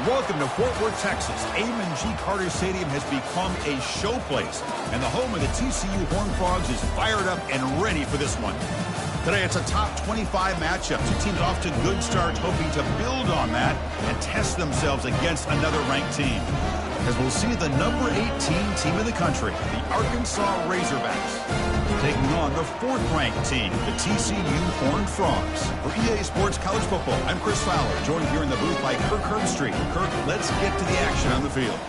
Welcome to Fort Worth, Texas. Amon G. Carter Stadium has become a show place, and the home of the TCU Horned Frogs is fired up and ready for this one. Today, it's a top 25 matchup. Two teams off to good starts, hoping to build on that and test themselves against another ranked team. As we'll see the number 18 team in the country, the Arkansas Razorbacks, taking on the fourth-ranked team, the TCU Horned Frogs. For EA Sports College Football, I'm Chris Fowler, joined here in the booth by Kirk Herbstreit. Kirk, let's get to the action on the field.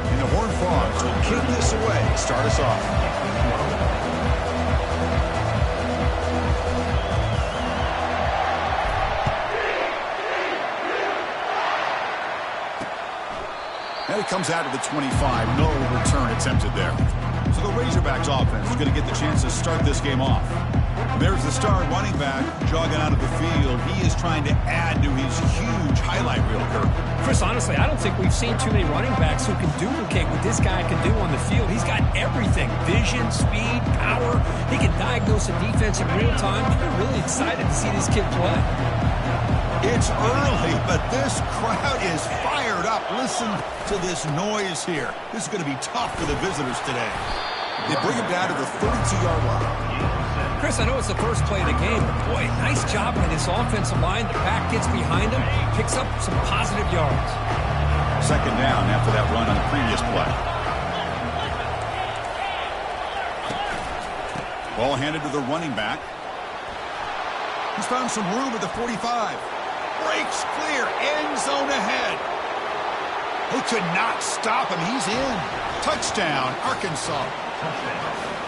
And the Horned Frogs will kick this away, start us off. And it comes out of the 25. No return attempted there. So the Razorbacks offense is going to get the chance to start this game off. There's the star running back jogging out of the field. He is trying to add to his huge highlight reel, Kirk. Chris, honestly, I don't think we've seen too many running backs who can duplicate what this guy can do on the field. He's got everything. Vision, speed, power. He can diagnose a defense in real time. We're really excited to see this kid play. It's early, but this crowd is fired up. Listen to this noise here. This is going to be tough for the visitors today. They bring him down to the 32-yard line. Chris, I know it's the first play of the game, but boy, nice job by this offensive line. The back gets behind him, picks up some positive yards. Second down after that run on the previous play. Ball handed to the running back. He's found some room at the 45. Breaks clear, end zone ahead. They could not stop him. He's in. Touchdown, Arkansas.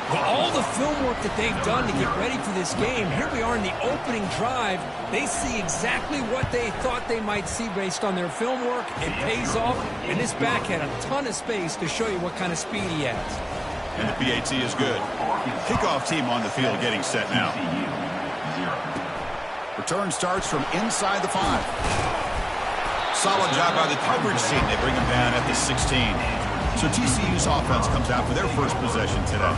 Well, all the film work that they've done to get ready for this game, here we are in the opening drive. They see exactly what they thought they might see based on their film work. It pays off, and this back had a ton of space to show you what kind of speed he has. And the PAT is good. Kickoff team on the field getting set now. Return starts from inside the 5. Solid job by the coverage team. They bring him down at the 16. So TCU's offense comes out for their first possession today.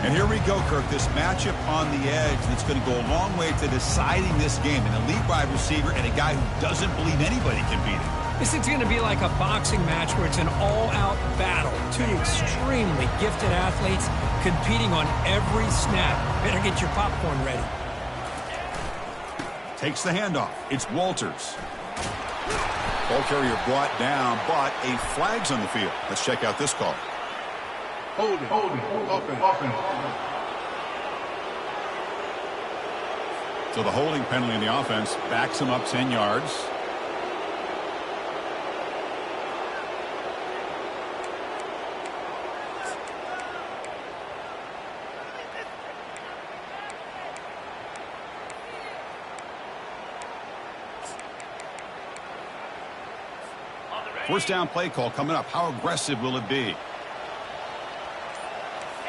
And here we go, Kirk. This matchup on the edge that's going to go a long way to deciding this game. An elite wide receiver and a guy who doesn't believe anybody can beat him. This is going to be like a boxing match where it's an all-out battle. Two extremely gifted athletes competing on every snap. Better get your popcorn ready. Takes the handoff. It's Walters. Ball carrier brought down, but a flag's on the field. Let's check out this call. Holding. So the holding penalty in the offense backs him up 10 yards. First down play call coming up. How aggressive will it be?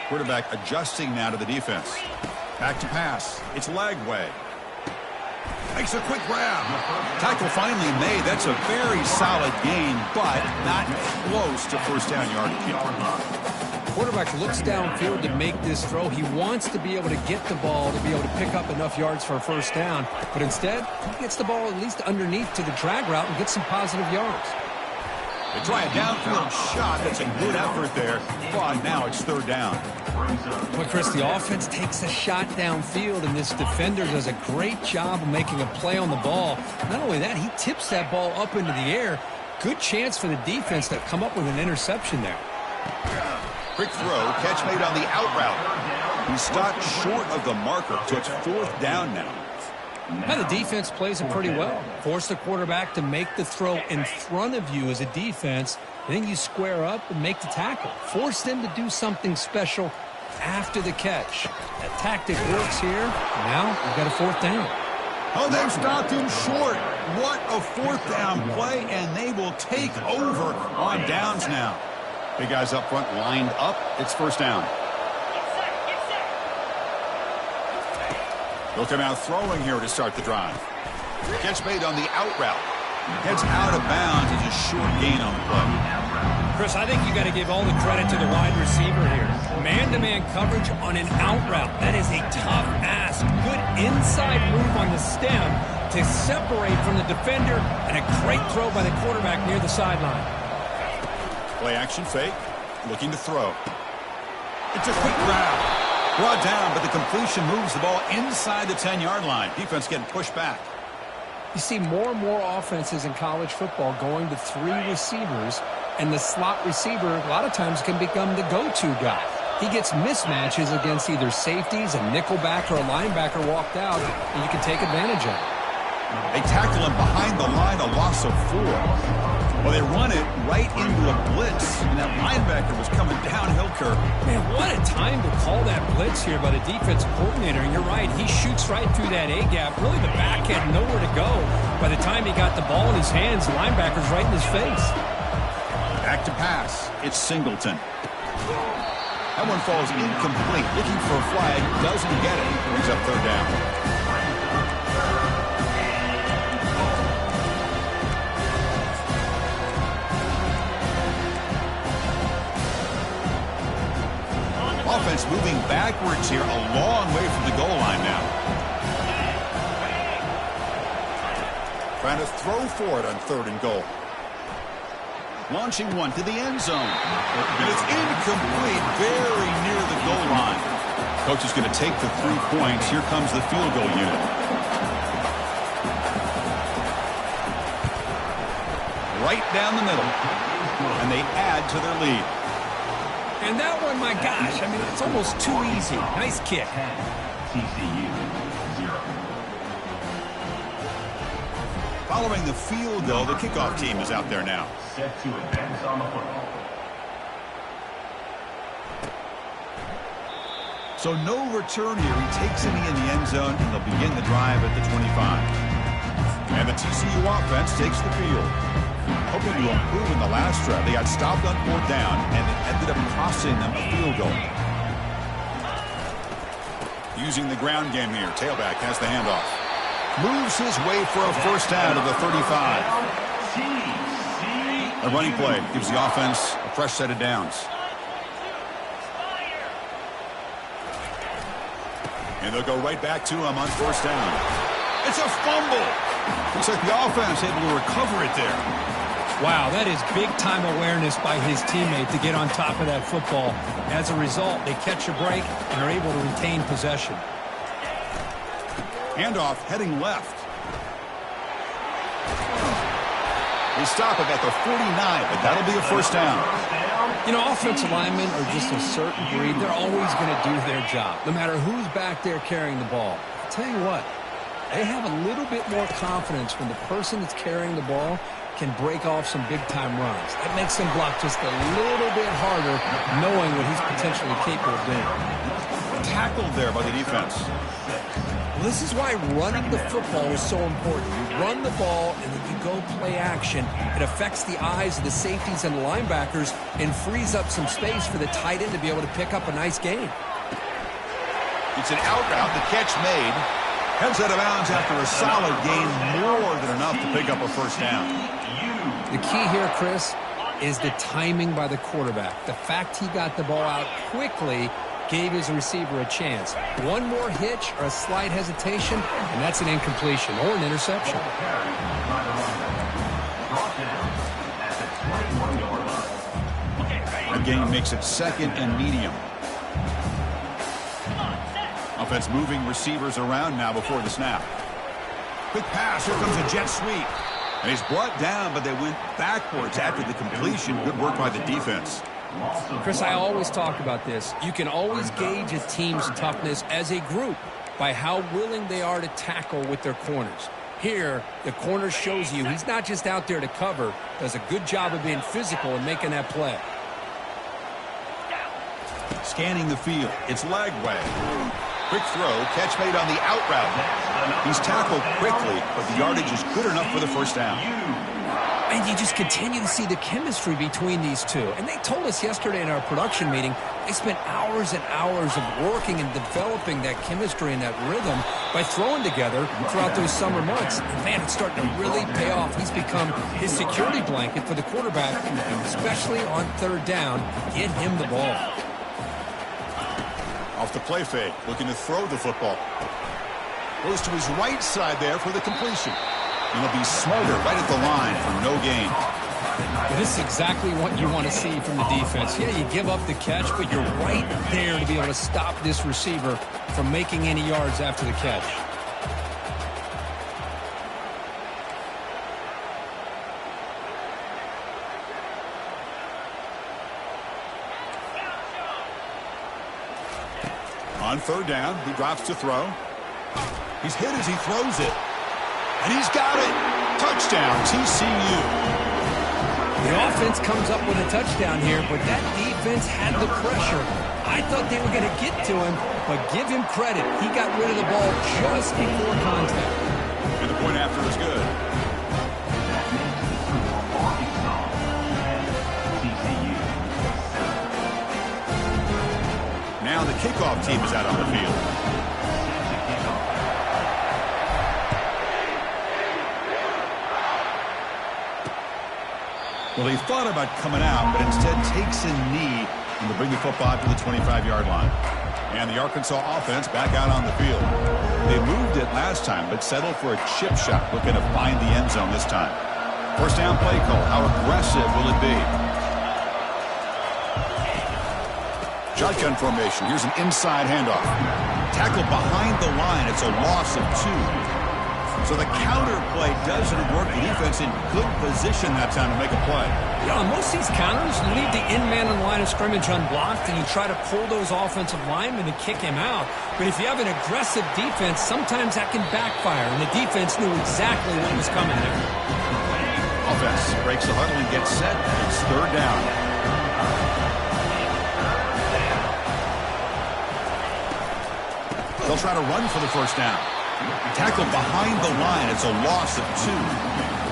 Quarterback adjusting now to the defense. Back to pass. It's Lagway. Makes a quick grab. Tackle finally made. That's a very solid gain, but not close to first down yardage. Quarterback looks downfield to make this throw. He wants to be able to get the ball to be able to pick up enough yards for a first down, but instead, he gets the ball at least underneath to the drag route and gets some positive yards. They try a downfield shot. That's a good effort there. But now it's third down. Well, Chris, the offense takes a shot downfield, and this defender does a great job of making a play on the ball. Not only that, he tips that ball up into the air. Good chance for the defense to come up with an interception there. Quick throw. Catch made on the out route. He stopped short of the marker. So it's fourth down now. Now, the defense plays it pretty well. Force the quarterback to make the throw in front of you as a defense, and then you square up and make the tackle. Force them to do something special after the catch. That tactic works here. Now we've got a fourth down. Oh, they've stopped him short. What a fourth down play, and they will take over on downs now. Big guys up front lined up. It's first down. They'll come out throwing here to start the drive. Catch made on the out route. Heads out of bounds. It's a short gain on the play. Chris, I think you got to give all the credit to the wide receiver here. Man-to-man coverage on an out route. That is a tough ask. Good inside move on the stem to separate from the defender, and a great throw by the quarterback near the sideline. Play action fake. Looking to throw. It's a quick grab. Brought down, but the completion moves the ball inside the 10-yard line. Defense getting pushed back. You see more and more offenses in college football going to 3 receivers, and the slot receiver a lot of times can become the go-to guy. He gets mismatches against either safeties, a nickelback, or a linebacker walked out, and you can take advantage of it. They tackle him behind the line, a loss of 4. Well, they run it right into a blitz, and that linebacker was coming downhill, Kirk. Man, what a time to call that blitz here by the defensive coordinator. And you're right, he shoots right through that A-gap. Really, the back had nowhere to go. By the time he got the ball in his hands, the linebacker's right in his face. Back to pass. It's Singleton. That one falls incomplete. Looking for a flag. Doesn't get it. Brings up 3rd down. Offense moving backwards here, a long way from the goal line now. Trying to throw for it on 3rd and goal. Launching one to the end zone. And it's incomplete, very near the goal line. Coach is going to take the 3 points. Here comes the field goal unit. Right down the middle. And they add to their lead. And that one, my gosh, I mean, it's almost too easy. Nice kick. TCU 0. Following the field goal, the kickoff team is out there now. Set to advance on the football. So no return here. He takes it in the end zone, and they'll begin the drive at the 25. And the TCU offense takes the field. Hoping to improve in the last drive. They got stopped on 4th down, and it ended up costing them a field goal. Using the ground game here. Tailback has the handoff. Moves his way for a 1st down to the 35. A running play gives the offense a fresh set of downs. And they'll go right back to him on 1st down. It's a fumble. Looks like the offense able to recover it there. Wow, that is big-time awareness by his teammate to get on top of that football. As a result, they catch a break and are able to retain possession. Handoff heading left. They stop it at the 49, but that'll be a 1st down. You know, offensive linemen are just a certain breed. They're always going to do their job, no matter who's back there carrying the ball. I'll tell you what, they have a little bit more confidence when the person that's carrying the ball can break off some big-time runs. That makes them block just a little bit harder, knowing what he's potentially capable of doing. Tackled there by the defense. Well, this is why running the football is so important. You run the ball, and then you go play action. It affects the eyes of the safeties and the linebackers and frees up some space for the tight end to be able to pick up a nice gain. It's an out route. The catch made. Heads out of bounds after a solid gain, more than enough to pick up a 1st down. The key here, Chris, is the timing by the quarterback. The fact he got the ball out quickly gave his receiver a chance. One more hitch or a slight hesitation, and that's an incompletion or an interception. The gain makes it 2nd and medium. Offense moving receivers around now before the snap. Quick pass. Here comes a jet sweep. And he's brought down, but they went backwards after the completion. Good work by the defense. Chris, I always talk about this. You can always gauge a team's toughness as a group by how willing they are to tackle with their corners. Here, the corner shows you he's not just out there to cover, does a good job of being physical and making that play. Scanning the field. It's Lagway. Quick throw. Catch made on the out route. He's tackled quickly, but the yardage is good enough for the 1st down. And And you just continue to see the chemistry between these two. And they told us yesterday in our production meeting, they spent hours and hours of working and developing that chemistry and that rhythm by throwing together throughout those summer months. And man, it's starting to really pay off. He's become his security blanket for the quarterback, especially on third down. Get him the ball. Off the play fake, looking to throw the football. Goes to his right side there for the completion. And he'll be smarter right at the line for no gain. This is exactly what you want to see from the defense. Yeah, you give up the catch, but you're right there to be able to stop this receiver from making any yards after the catch. On third down, he drops to throw. He's hit as he throws it. And he's got it. Touchdown, TCU. The offense comes up with a touchdown here, but that defense had the pressure. I thought they were going to get to him, but give him credit. He got rid of the ball just before contact. And the point after is good. Now the kickoff team is out on the field. Well, he thought about coming out, but instead takes a knee and to bring the football to the 25-yard line. And the Arkansas offense back out on the field. They moved it last time, but settled for a chip shot, looking to find the end zone this time. First down play call. How aggressive will it be? Shotgun formation. Here's an inside handoff. Tackle behind the line. It's a loss of 2. So the counter play doesn't work. The defense in good position that time to make a play. You know, on most of these counters, you leave the in-man on the line of scrimmage unblocked, and you try to pull those offensive linemen to kick him out. But if you have an aggressive defense, sometimes that can backfire, and the defense knew exactly what was coming there. Offense breaks the huddle and gets set. It's third down. They'll try to run for the first down. Tackle behind the line. It's a loss of 2.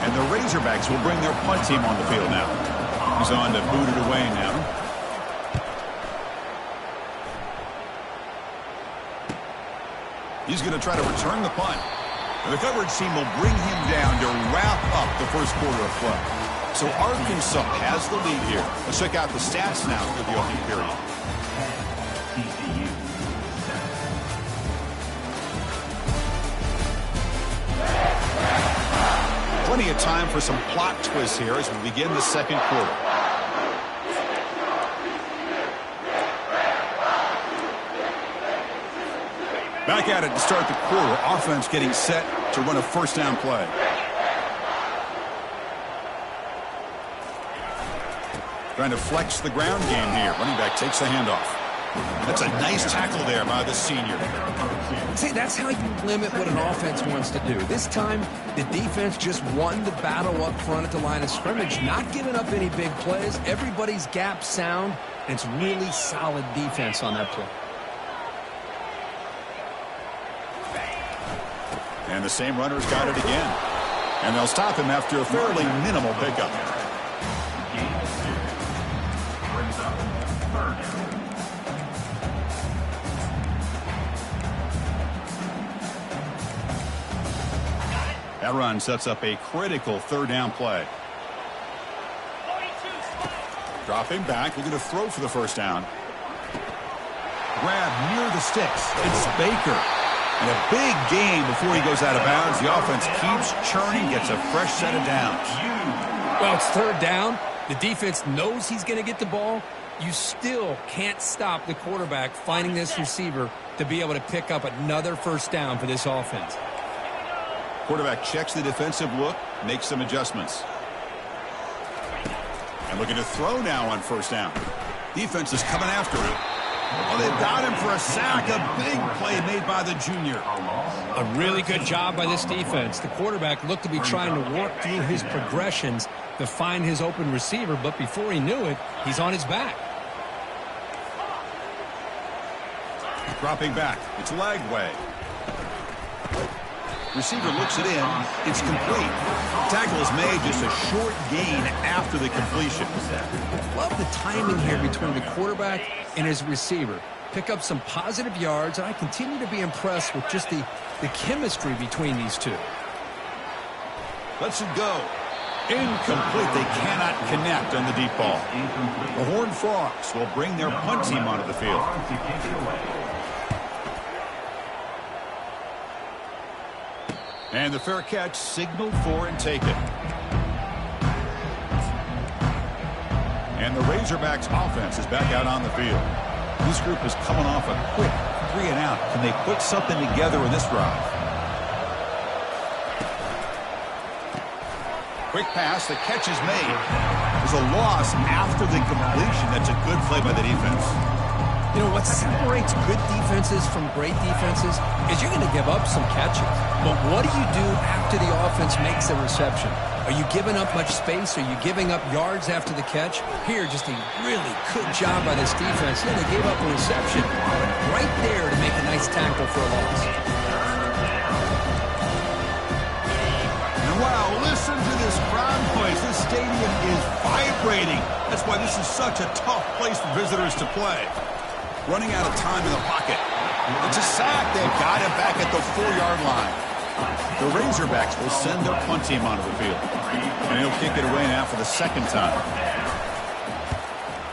And the Razorbacks will bring their punt team on the field now. He's on to boot it away now. He's going to try to return the punt. And the coverage team will bring him down to wrap up the first quarter of play. So Arkansas has the lead here. Let's check out the stats now for the opening period. TCU. Plenty of time for some plot twists here as we begin the second quarter. Back at it to start the quarter. Offense getting set to run a first down play. Trying to flex the ground game here. Running back takes the handoff. That's a nice tackle there by the senior. See, that's how you limit what an offense wants to do. This time, the defense just won the battle up front at the line of scrimmage, not giving up any big plays. Everybody's gap sound, and it's really solid defense on that play. And the same runner's got it again. And they'll stop him after a fairly minimal pickup. That run sets up a critical third down play. Dropping back, looking to throw for the first down. Grab near the sticks. It's Baker. And a big gain before he goes out of bounds. The offense keeps churning, gets a fresh set of downs. Well, it's third down. The defense knows he's going to get the ball. You still can't stop the quarterback finding this receiver to be able to pick up another first down for this offense. Quarterback checks the defensive look, makes some adjustments. And looking to throw now on first down. Defense is coming after him. Oh, they've got him for a sack. A big play made by the junior. A really good job by this defense. The quarterback looked to be trying to work through his progressions to find his open receiver, but before he knew it, he's on his back. Dropping back. It's Lagway. Receiver looks it in. It's complete. Tackle is made, just a short gain after the completion. Love the timing here between the quarterback and his receiver. Pick up some positive yards, and I continue to be impressed with just the chemistry between these two. Lets it go. Incomplete. They cannot connect on the deep ball. The Horned Frogs will bring their punt team onto the field. And the fair catch signaled for and taken. And the Razorbacks offense is back out on the field. This group is coming off a quick 3-and-out. Can they put something together in this drive? Quick pass. The catch is made. There's a loss after the completion. That's a good play by the defense. You know, what separates good defenses from great defenses is you're going to give up some catches. But what do you do after the offense makes a reception? Are you giving up much space? Are you giving up yards after the catch? Here, just a really good job by this defense. Yeah, they gave up a reception, but right there to make a nice tackle for a loss. And wow, listen to this crowd noise. This stadium is vibrating. That's why this is such a tough place for visitors to play. Running out of time in the pocket. It's a sack. They've got him back at the 4-yard line. The Razorbacks will send their punt team onto the field. And he'll kick it away now for the second time.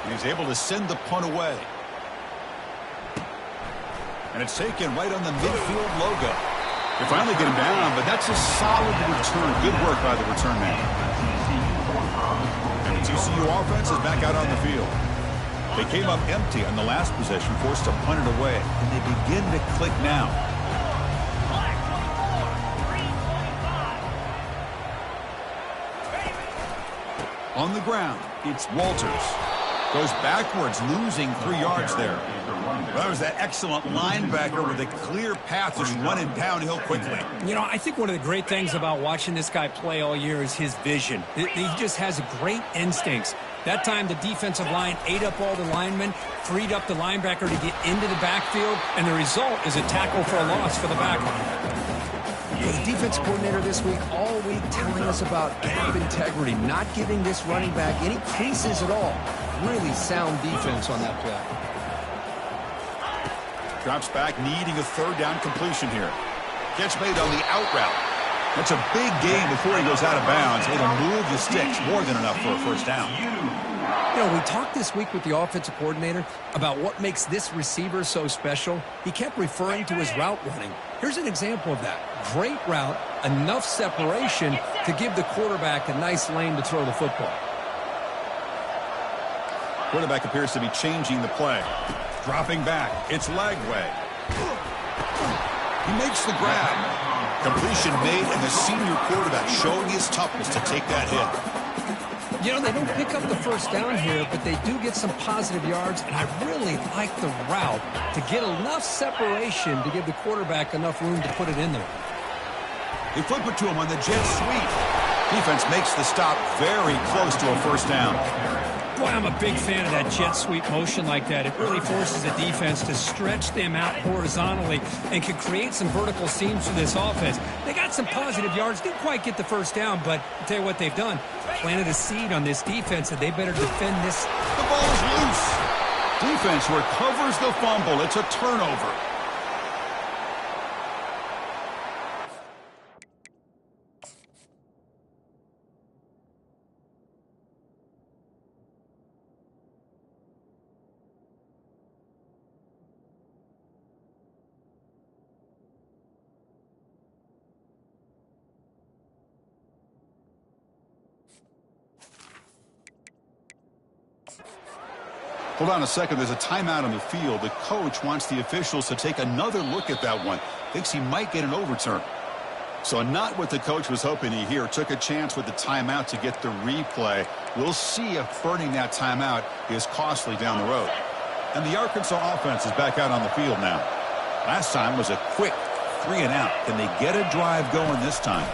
And he's able to send the punt away. And it's taken right on the midfield logo. They finally get him down, but that's a solid return. Good work by the return man. And the TCU offense is back out on the field. They came up empty on the last possession, forced to punt it away. And they begin to click now. On the ground, it's Walters. Goes backwards, losing 3 yards there. Well, that was that excellent linebacker with a clear path, just running downhill quickly. You know, I think one of the great things about watching this guy play all year is his vision. He just has great instincts. That time, the defensive line ate up all the linemen, freed up the linebacker to get into the backfield, and the result is a tackle for a loss for the backline. The defense coordinator this week, all week, telling us about gap integrity, not giving this running back any creases at all. Really sound defense on that play. Drops back, needing a 3rd down completion here. Catch made on the out route. That's a big gain before he goes out of bounds. It'll move the sticks, more than enough for a 1st down. You know, we talked this week with the offensive coordinator about what makes this receiver so special. He kept referring to his route running. Here's an example of that. Great route, enough separation to give the quarterback a nice lane to throw the football. Quarterback appears to be changing the play. Dropping back. It's Lagway. He makes the grab. Completion made, and the senior quarterback showing his toughness to take that hit. You know, they don't pick up the 1st down here, but they do get some positive yards, and I really like the route to get enough separation to give the quarterback enough room to put it in there. They flip it to him on the jet sweep. Defense makes the stop very close to a 1st down. Boy, I'm a big fan of that jet sweep motion like that. It really forces the defense to stretch them out horizontally and can create some vertical seams for this offense. They got some positive yards. Didn't quite get the 1st down, but I'll tell you what they've done. Planted a seed on this defense, and they better defend this. The ball is loose. Defense recovers the fumble. It's a turnover. Hold on a second. There's a timeout on the field. The coach wants the officials to take another look at that one. Thinks he might get an overturn. So not what the coach was hoping to hear. Took a chance with the timeout to get the replay. We'll see if burning that timeout is costly down the road. And the Arkansas offense is back out on the field now. Last time was a quick 3-and-out. Can they get a drive going this time?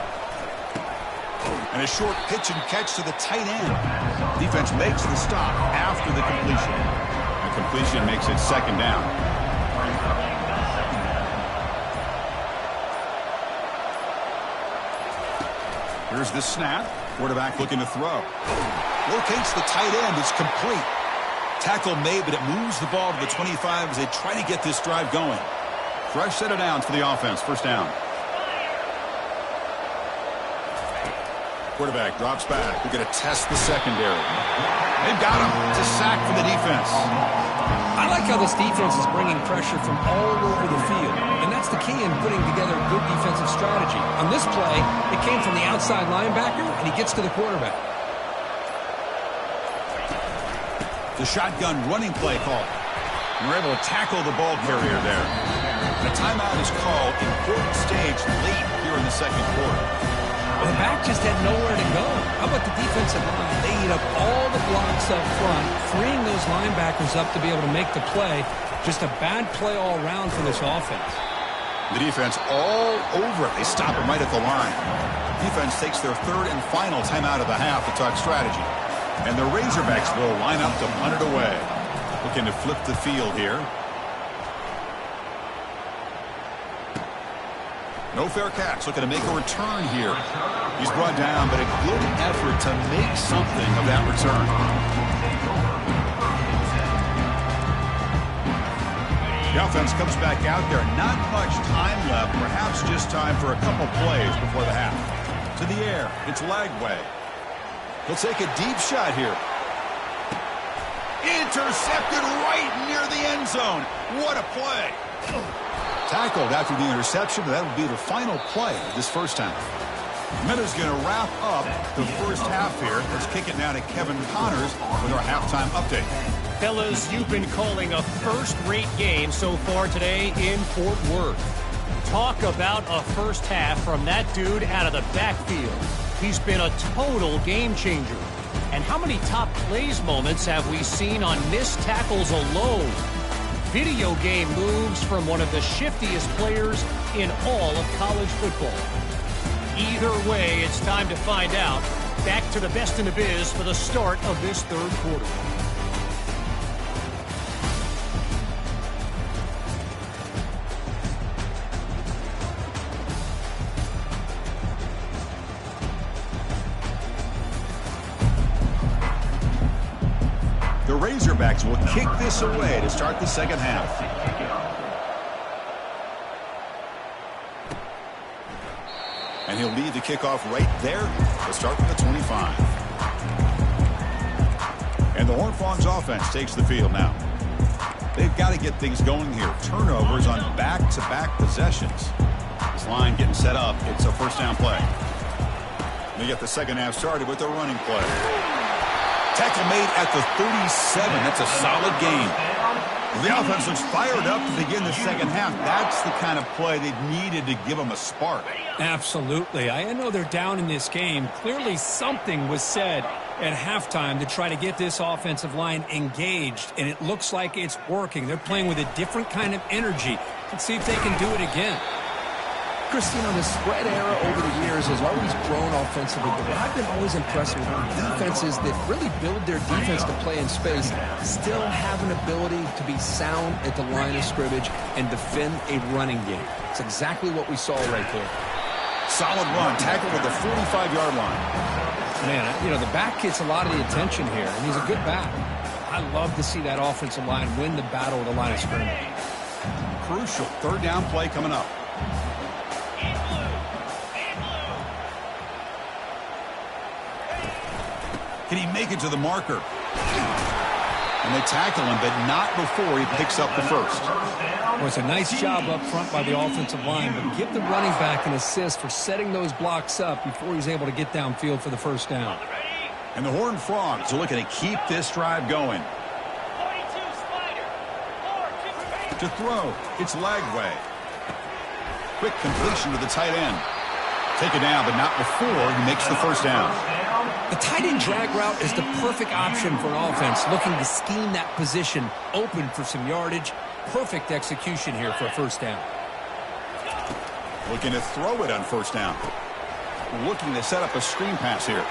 And a short pitch and catch to the tight end. Defense makes the stop after the completion. The completion makes it 2nd down. Here's the snap. Quarterback looking to throw. Locates the tight end. It's complete. Tackle made, but it moves the ball to the 25 as they try to get this drive going. Fresh set of downs for the offense. First down. Quarterback drops back. We're going to test the secondary. They've got him. It's a sack for the defense. I like how this defense is bringing pressure from all over the field, and that's the key in putting together a good defensive strategy. On this play, it came from the outside linebacker, and he gets to the quarterback. The shotgun running play call. And we're able to tackle the ball carrier there. The timeout is called. Important stage late here in the second quarter. The back just had nowhere to go. How about the defensive line? They eat up all the blocks up front, freeing those linebackers up to be able to make the play. Just a bad play all around for this offense. The defense all over it. They stop him right at the line. Defense takes their third and final timeout of the half to talk strategy. And the Razorbacks will line up to punt it away. Looking to flip the field here. No fair catch. Looking to make a return here. He's brought down, but a good effort to make something of that return. The offense comes back out there. Not much time left. Perhaps just time for a couple plays before the half. To the air. It's Lagway. He'll take a deep shot here. Intercepted right near the end zone. What a play. Tackled after the interception. That will be the final play of this first half. Meadows going to wrap up the first half here. Let's kick it now to Kevin Connors with our halftime update. Fellas, you've been calling a first-rate game so far today in Fort Worth. Talk about a first half from that dude out of the backfield. He's been a total game changer. And how many top plays moments have we seen on missed tackles alone? Video game moves from one of the shiftiest players in all of college football. Either way, it's time to find out. Back to the best in the biz for the start of this third quarter. The Razorbacks will kick this away to start the second half. And he'll lead the kickoff right there to start from the 25. And the Horned Frogs offense takes the field now. They've got to get things going here. Turnovers on back-to-back possessions. This line getting set up. It's a first down play. They get the second half started with the running play. Tackle made at the 37. That's a solid game. The offense looks fired up to begin the second half. That's the kind of play they needed to give them a spark. Absolutely. I know they're down in this game. Clearly something was said at halftime to try to get this offensive line engaged, and it looks like it's working. They're playing with a different kind of energy. Let's see if they can do it again. Chris, you know, the spread era over the years has always grown offensively, but what I've been always impressed with defenses that really build their defense to play in space still have an ability to be sound at the line of scrimmage and defend a running game. It's exactly what we saw right there. Solid run, tackled at the 45-yard line. Man, you know, the back gets a lot of the attention here, and he's a good back. I love to see that offensive line win the battle at the line of scrimmage. Crucial third down play coming up. Can he make it to the marker? And they tackle him, but not before he picks up the first. Well, it's a nice job up front by the offensive line, but give the running back an assist for setting those blocks up before he's able to get downfield for the first down. And the Horned Frogs are looking to keep this drive going. To throw, it's Lagway. Quick completion to the tight end. Taken down, but not before he makes the first down. The tight end drag route is the perfect option for an offense looking to scheme that position open for some yardage. Perfect execution here for a first down. Looking to throw it on first down. Looking to set up a screen pass here.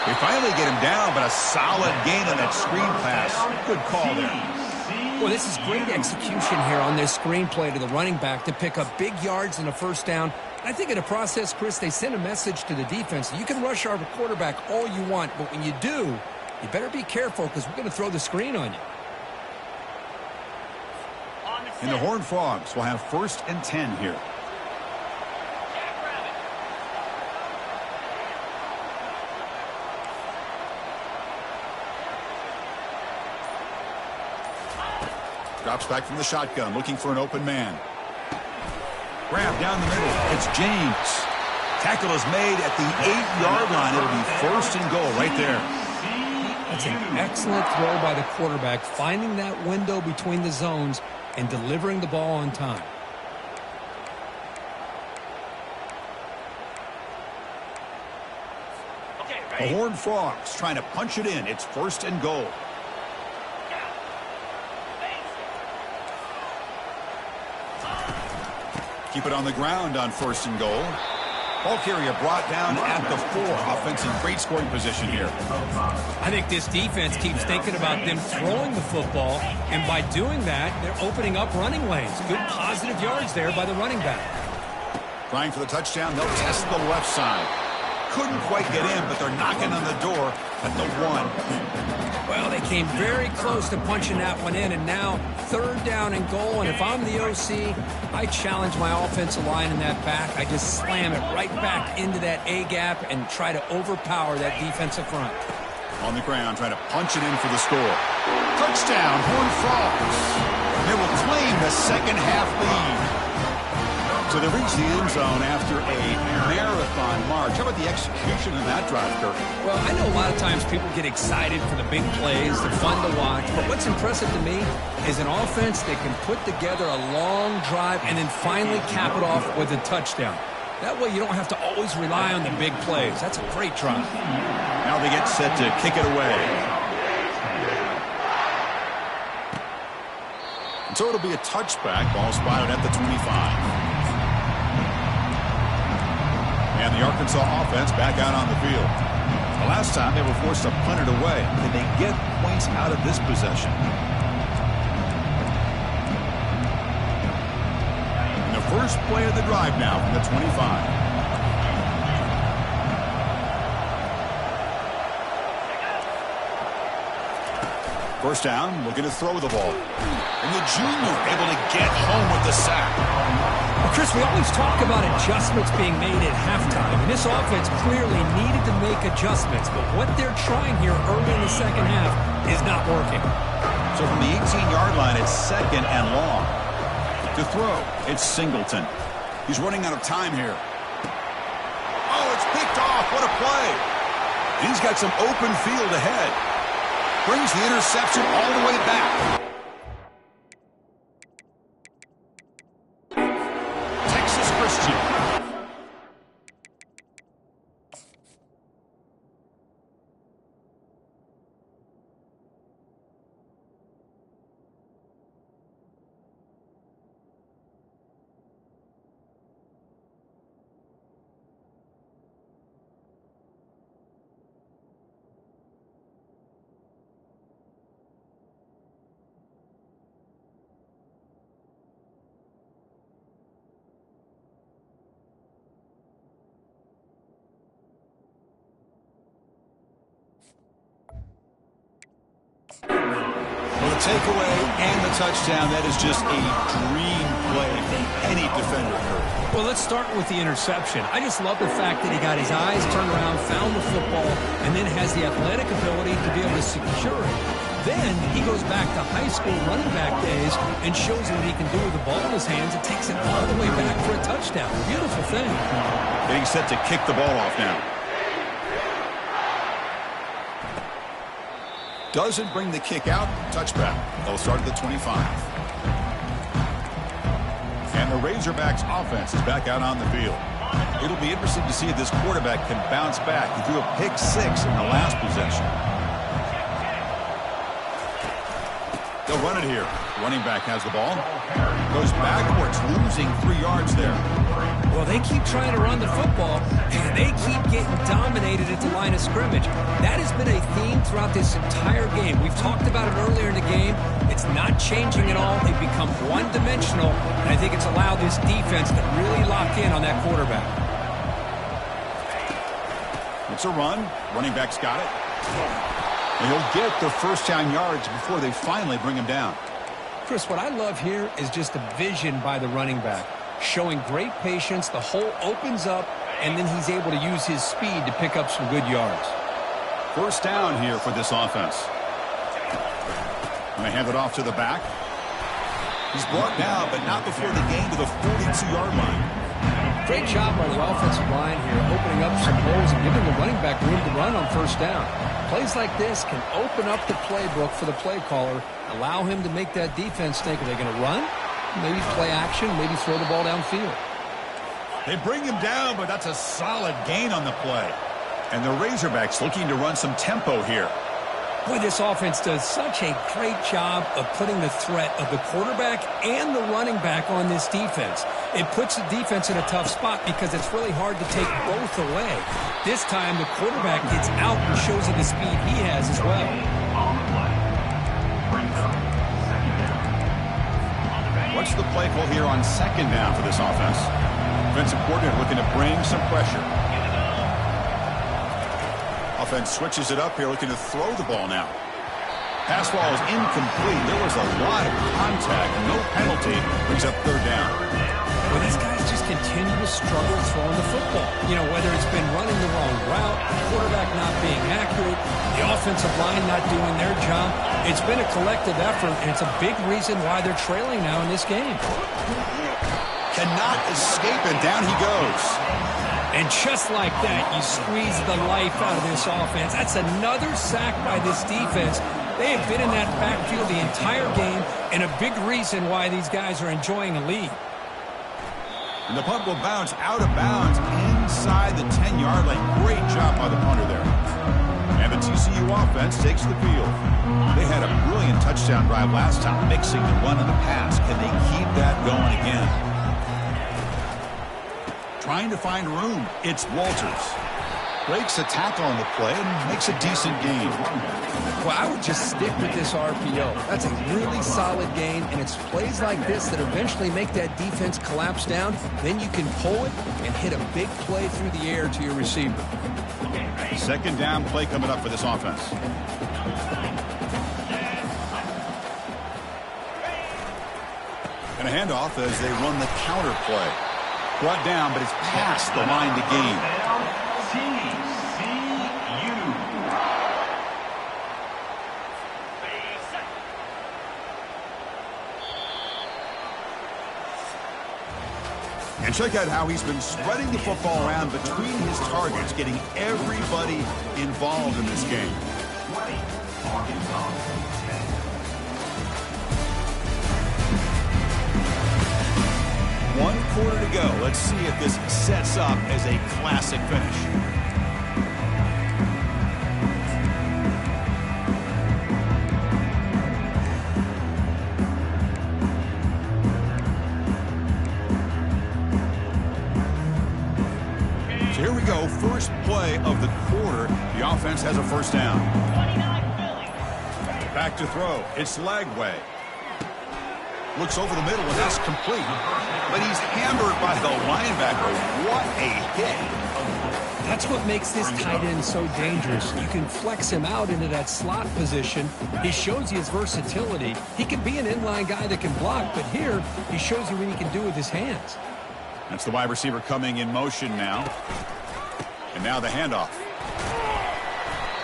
They finally get him down, but a solid gain on that screen pass. Good call there. Well, this is great execution here on this screen play to the running back to pick up big yards in a first down I think in the process, Chris, they send a message to the defense. You can rush our quarterback all you want, but when you do, you better be careful because we're going to throw the screen on you. And the Horned Frogs will have 1st and 10 here. Drops back from the shotgun, looking for an open man. Grab down the middle. It's James. Tackle is made at the 8-yard line. It'll be 1st and goal right there. That's an excellent throw by the quarterback, finding that window between the zones and delivering the ball on time. The Horned Frogs trying to punch it in. It's 1st and goal. Keep it on the ground on 1st and goal. Ball carrier brought down at the 4. Offense in great scoring position here. I think this defense keeps thinking about them throwing the football, and by doing that, they're opening up running lanes. Good positive yards there by the running back. Trying for the touchdown. They'll test the left side. Couldn't quite get in, but they're knocking on the door at the 1. Well, they came very close to punching that one in, and now 3rd down and goal. And if I'm the OC, I challenge my offensive line in that back. I just slam it right back into that A gap and try to overpower that defensive front. On the ground, trying to punch it in for the score. Touchdown, Horned Frogs. They will claim the second half lead. So they reach the end zone after a marathon march. How about the execution of that drive, Kirk? Well, I know a lot of times people get excited for the big plays. They're fun to watch. But what's impressive to me is an offense that can put together a long drive and then finally cap it off with a touchdown. That way you don't have to always rely on the big plays. That's a great drive. Now they get set to kick it away. And so it'll be a touchback. Ball spotted at the 25. And the Arkansas offense back out on the field. The last time they were forced to punt it away. Can they get points out of this possession? And the first play of the drive now from the 25. First down, looking to throw the ball. And the junior able to get home with the sack. Well, Chris, we always talk about adjustments being made at halftime. And this offense clearly needed to make adjustments. But what they're trying here early in the second half is not working. So from the 18-yard line, it's 2nd and long. To throw, it's Singleton. He's running out of time here. Oh, it's picked off. What a play. And he's got some open field ahead. Brings the interception all the way back. Texas Christian. Takeaway and the touchdown. That is just a dream play for any defender. Well, let's start with the interception. I just love the fact that he got his eyes turned around, found the football, and then has the athletic ability to be able to secure it. Then he goes back to high school running back days and shows what he can do with the ball in his hands and takes it all the way back for a touchdown. Beautiful thing. Getting set to kick the ball off now. Doesn't bring the kick out. Touchback. They'll start at the 25. And the Razorbacks offense is back out on the field. It'll be interesting to see if this quarterback can bounce back. He threw a pick 6 in the last possession. They'll run it here. Running back has the ball. Goes backwards, losing 3 yards there. Well, they keep trying to run the football, and they keep getting dominated at the line of scrimmage. That has been a theme throughout this entire game. We've talked about it earlier in the game. It's not changing at all. They've become become one-dimensional, and I think it's allowed this defense to really lock in on that quarterback. It's a run. Running back's got it. And he'll get the first down yards before they finally bring him down. Chris, what I love here is just the vision by the running back. Showing great patience, the hole opens up, and then he's able to use his speed to pick up some good yards. First down here for this offense. And they hand it off to the back. He's brought down, but not before the gain to the 42-yard line. Great job by the offensive line here, opening up some holes and giving the running back room to run on first down. Plays like this can open up the playbook for the play caller, allow him to make that defense think, are they going to run? Maybe play action, maybe throw the ball downfield. They bring him down, but that's a solid gain on the play. And the Razorbacks looking to run some tempo here. Boy, this offense does such a great job of putting the threat of the quarterback and the running back on this defense. It puts the defense in a tough spot because it's really hard to take both away. This time, the quarterback gets out and shows you the speed he has as well. What's the play call here on second down for this offense? Defensive coordinator looking to bring some pressure. Offense switches it up here, looking to throw the ball now. Pass ball is incomplete. There was a lot of contact. No penalty. Brings up third down. Well, these guys just continue to struggle throwing the football. You know, whether it's been running the wrong route, quarterback not being accurate, the offensive line not doing their job. It's been a collective effort, and it's a big reason why they're trailing now in this game. Cannot escape, and down he goes. And just like that, you squeeze the life out of this offense. That's another sack by this defense. They have been in that backfield the entire game, and a big reason why these guys are enjoying a lead. And the punt will bounce out of bounds inside the 10-yard line. Great job by the punter there. And the TCU offense takes the field. They had a brilliant touchdown drive last time, mixing the run and the pass. Can they keep that going again? Trying to find room. It's Walters. Breaks a tackle on the play and makes a decent gain. Well, I would just stick with this RPO. That's a really solid gain, and it's plays like this that eventually make that defense collapse down. Then you can pull it and hit a big play through the air to your receiver. Second down play coming up for this offense. And a handoff as they run the counter play. Brought down, but it's past the line to gain. TCU. And check out how he's been spreading the football around between his targets, getting everybody involved in this game. 20, Arkansas. 1 quarter to go. Let's see if this sets up as a classic finish. So here we go. First play of the quarter. The offense has a first down. Back to throw. It's Lagway. Looks over the middle, and that's complete. But he's hammered by the linebacker. What a hit. That's what makes this tight end so dangerous. You can flex him out into that slot position. He shows you his versatility. He can be an inline guy that can block, but here he shows you what he can do with his hands. That's the wide receiver coming in motion now. And now the handoff.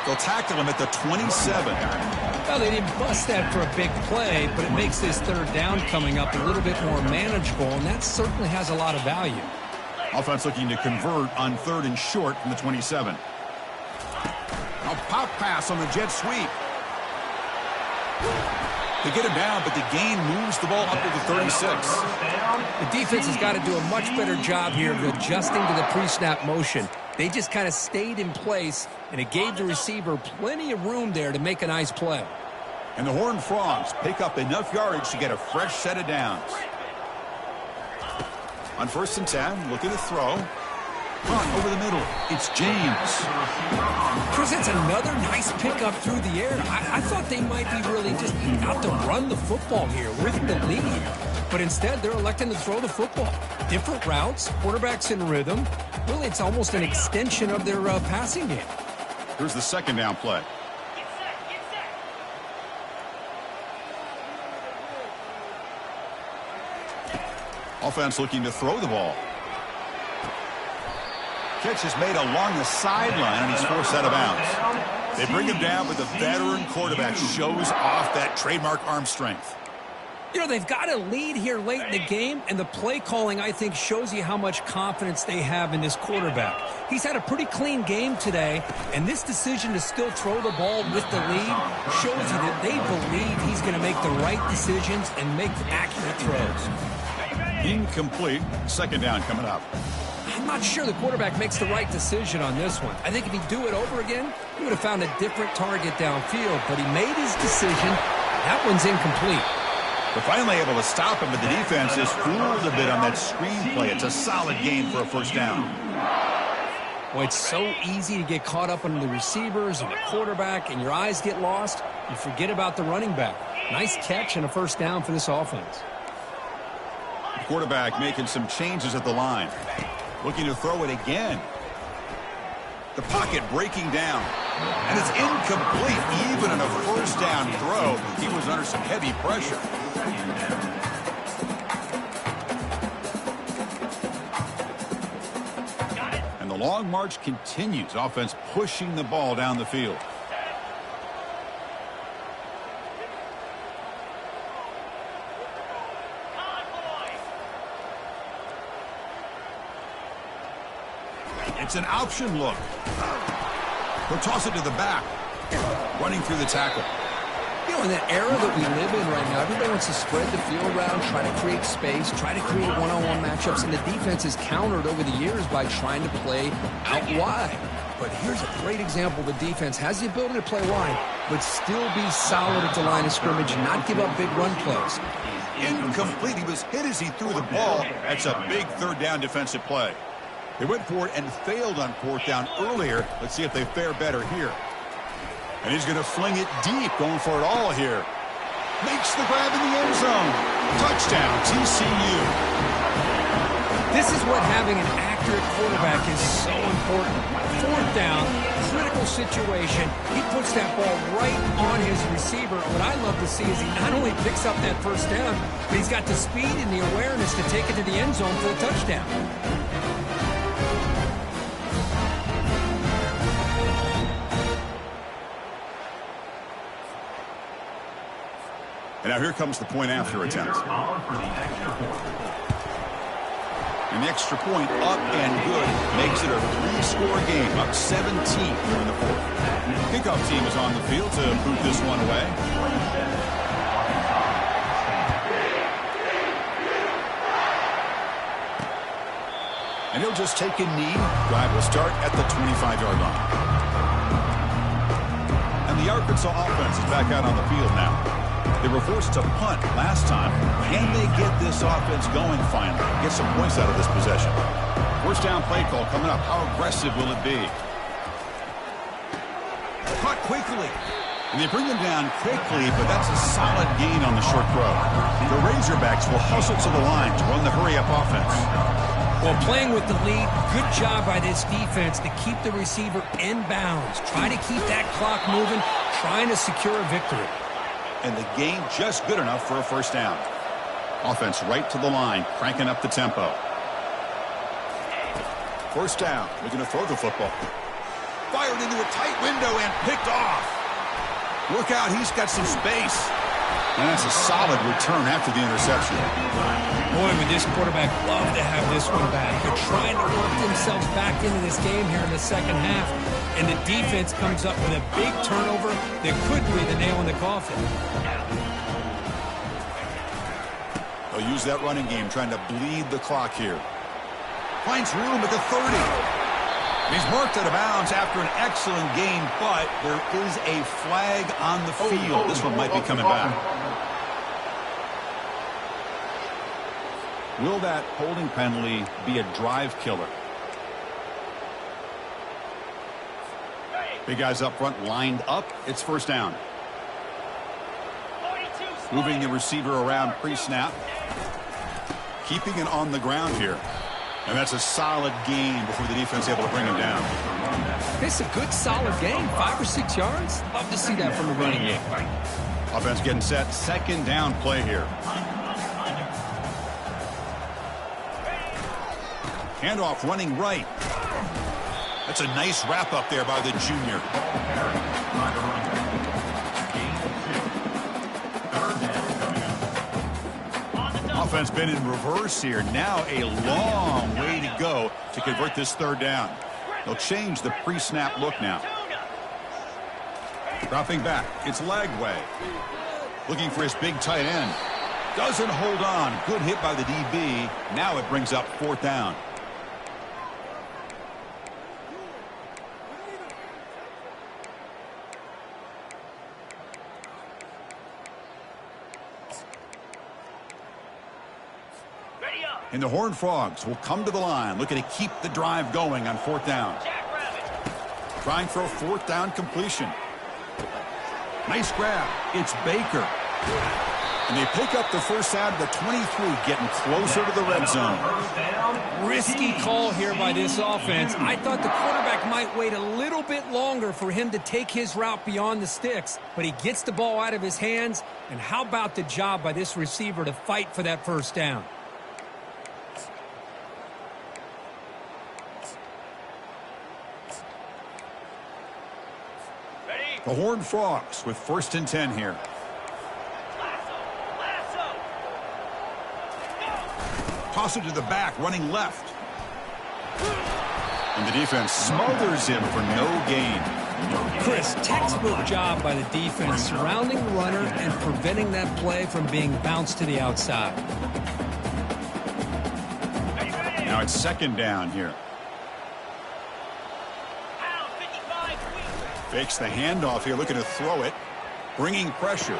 They'll tackle him at the 27. Well, they didn't bust that for a big play, but it makes this third down coming up a little bit more manageable, and that certainly has a lot of value. Offense looking to convert on third and short from the 27. A pop pass on the jet sweep. They get him down, but the gain moves the ball up to the 36. The defense has got to do a much better job here of adjusting to the pre-snap motion. They just kind of stayed in place, and it gave the receiver plenty of room there to make a nice play. And the Horned Frogs pick up enough yardage to get a fresh set of downs. On 1st and 10, looking to throw. Front over the middle. It's James. Chris, it's another nice pickup through the air. I thought they might be really just out to run the football here with the lead. But instead, they're electing to throw the football. Different routes, quarterback's in rhythm. Really, it's almost an extension of their passing game. Here's the second down play. Offense looking to throw the ball. Catch is made along the sideline, and he's forced out of bounds. They bring him down, but the veteran quarterback shows off that trademark arm strength. You know, they've got a lead here late in the game, and the play calling, I think, shows you how much confidence they have in this quarterback. He's had a pretty clean game today, and this decision to still throw the ball with the lead shows you that they believe he's going to make the right decisions and make accurate throws. Incomplete. Second down coming up. I'm not sure the quarterback makes the right decision on this one. I think if he'd do it over again, he would have found a different target downfield, but he made his decision. That one's incomplete. They're finally able to stop him, but the defense is fooled a bit on that screenplay. It's a solid gain for a first down. Well, it's so easy to get caught up on the receivers and the quarterback, and your eyes get lost. You forget about the running back. Nice catch and a first down for this offense. The quarterback making some changes at the line. Looking to throw it again. The pocket breaking down. And it's incomplete. Even on a first down throw, he was under some heavy pressure. And the long march continues. Offense pushing the ball down the field. It's an option look. He'll toss it to the back. Running through the tackle. You know, in the era that we live in right now, everybody wants to spread the field around, try to create space, try to create one-on-one matchups, and the defense is countered over the years by trying to play out wide. But here's a great example. The defense has the ability to play wide, but still be solid at the line of scrimmage and not give up big run plays. Incomplete. He was hit as he threw the ball. That's a big third down defensive play. They went for it and failed on fourth down earlier. Let's see if they fare better here. And he's going to fling it deep, going for it all here. Makes the grab in the end zone. Touchdown, TCU. This is what having an accurate quarterback is so important. Fourth down, critical situation. He puts that ball right on his receiver. What I love to see is he not only picks up that first down, but he's got the speed and the awareness to take it to the end zone for the touchdown. And now here comes the point after attempt. And the extra point up and good makes it a three-score game, up 17 here in the fourth. Kickoff team is on the field to boot this one away. And he'll just take a knee. Drive will start at the 25-yard line. And the Arkansas offense is back out on the field now. They were forced to punt last time. Can they get this offense going finally? Get some points out of this possession. First down play call coming up. How aggressive will it be? Caught quickly. And they bring him down quickly, but that's a solid gain on the short throw. The Razorbacks will hustle to the line to run the hurry-up offense. Well, playing with the lead, good job by this defense to keep the receiver in bounds. Try to keep that clock moving, trying to secure a victory. And the game just good enough for a first down. Offense right to the line, cranking up the tempo. First down, looking to throw the football. Fired into a tight window and picked off. Look out, he's got some space. And that's a solid return after the interception. Boy, would this quarterback love to have this one back. They're trying to work themselves back into this game here in the second half. And the defense comes up with a big turnover that could be the nail in the coffin. They'll use that running game, trying to bleed the clock here. Finds room at the 30. He's marked out of bounds after an excellent game, but there is a flag on the field. This one might be coming back. Will that holding penalty be a drive killer? Big guys up front lined up. It's first down. Moving the receiver around pre-snap. Keeping it on the ground here. And that's a solid gain before the defense is able to bring him down. It's a good, solid gain. 5 or 6 yards. Love to see that from the running game. Offense getting set. Second down play here. Handoff running right. That's a nice wrap up there by the junior. Offense been in reverse here. Now a long way to go to convert this third down. They'll change the pre-snap look now. Dropping back. It's Lagway. Looking for his big tight end. Doesn't hold on. Good hit by the DB. Now it brings up fourth down. And the Horned Frogs will come to the line, looking to keep the drive going on fourth down. Trying for a fourth down completion. Nice grab. It's Baker. And they pick up the first down to the 23, getting closer to the red zone. Risky call here by this offense. I thought the quarterback might wait a little bit longer for him to take his route beyond the sticks, but he gets the ball out of his hands. And how about the job by this receiver to fight for that first down? The Horned Frogs with 1st and 10 here. Toss it to the back, running left. And the defense smothers him for no gain. Chris, textbook job by the defense surrounding the runner and preventing that play from being bounced to the outside. Now it's second down here. Fakes the handoff here, looking to throw it. Bringing pressure.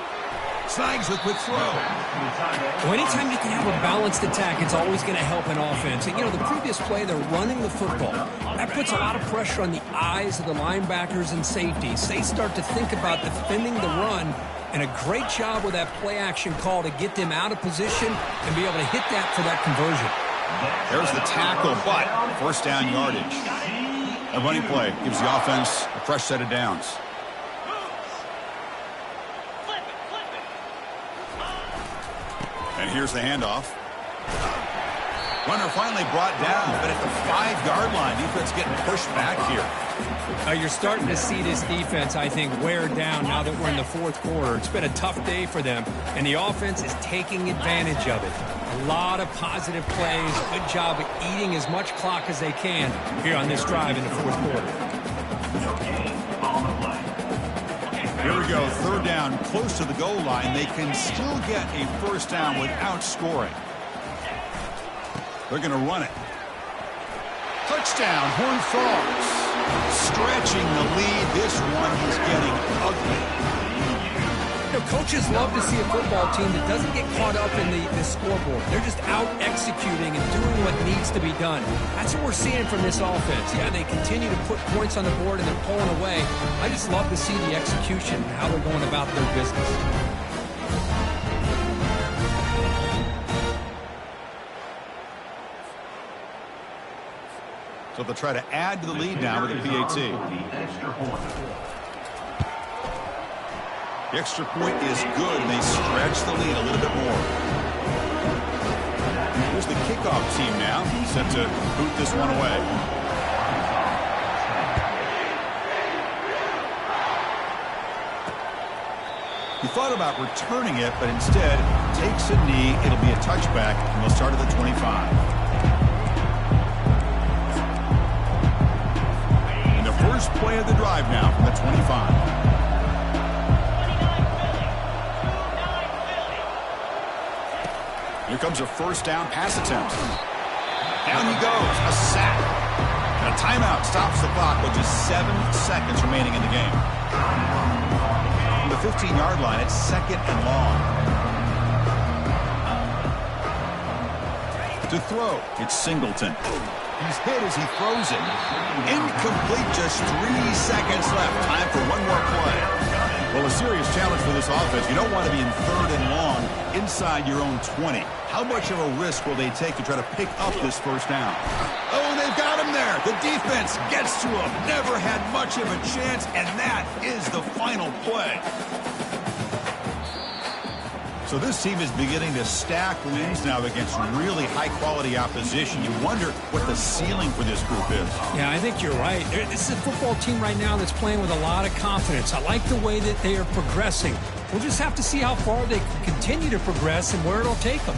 Snags a quick throw. Well, anytime you can have a balanced attack, it's always going to help an offense. And, you know, the previous play, they're running the football. That puts a lot of pressure on the eyes of the linebackers and safeties. They start to think about defending the run, and a great job with that play-action call to get them out of position and be able to hit that for that conversion. There's the tackle, but first down yardage. A running play gives the offense a fresh set of downs. And here's the handoff. Runner finally brought down, but at the 5-yard line, defense getting pushed back here. You're starting to see this defense, I think, wear down now that we're in the fourth quarter. It's been a tough day for them, and the offense is taking advantage of it. A lot of positive plays. Good job at eating as much clock as they can here on this drive in the fourth quarter. Here we go, third down, close to the goal line. They can still get a first down without scoring. They're going to run it. Touchdown, Horned Frogs. Stretching the lead. This one is getting ugly. You know, coaches love to see a football team that doesn't get caught up in the scoreboard. They're just out executing and doing what needs to be done. That's what we're seeing from this offense. Yeah, they continue to put points on the board and they're pulling away. I just love to see the execution and how they're going about their business. So they'll try to add to the lead now with a PAT. The extra point is good, and they stretch the lead a little bit more. Here's the kickoff team now, set to boot this one away. He thought about returning it, but instead takes a knee. It'll be a touchback, and they'll start at the 25. First play of the drive now from the 25. Here comes a first down pass attempt. Down he goes. A sack. And a timeout stops the clock with just 7 seconds remaining in the game. From the 15-yard line, it's second and long. To throw, it's Singleton. He's hit as he throws it. Incomplete, just 3 seconds left. Time for one more play. Well, a serious challenge for this offense. You don't want to be in 3rd and long inside your own 20. How much of a risk will they take to try to pick up this first down? Oh, they've got him there. The defense gets to him. Never had much of a chance, and that is the final play. So this team is beginning to stack wins now against really high-quality opposition. You wonder what the ceiling for this group is. Yeah, I think you're right. This is a football team right now that's playing with a lot of confidence. I like the way that they are progressing. We'll just have to see how far they can continue to progress and where it'll take them.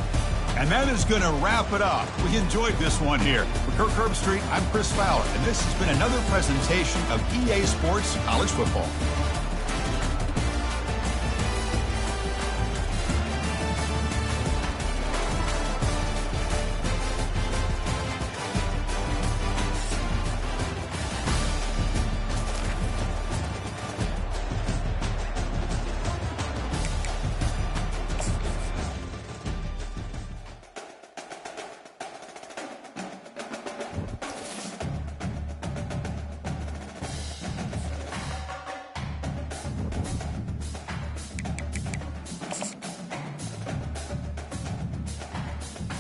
And that is going to wrap it up. We enjoyed this one here. For Kirk Herbstreit, I'm Chris Fowler, and this has been another presentation of EA Sports College Football.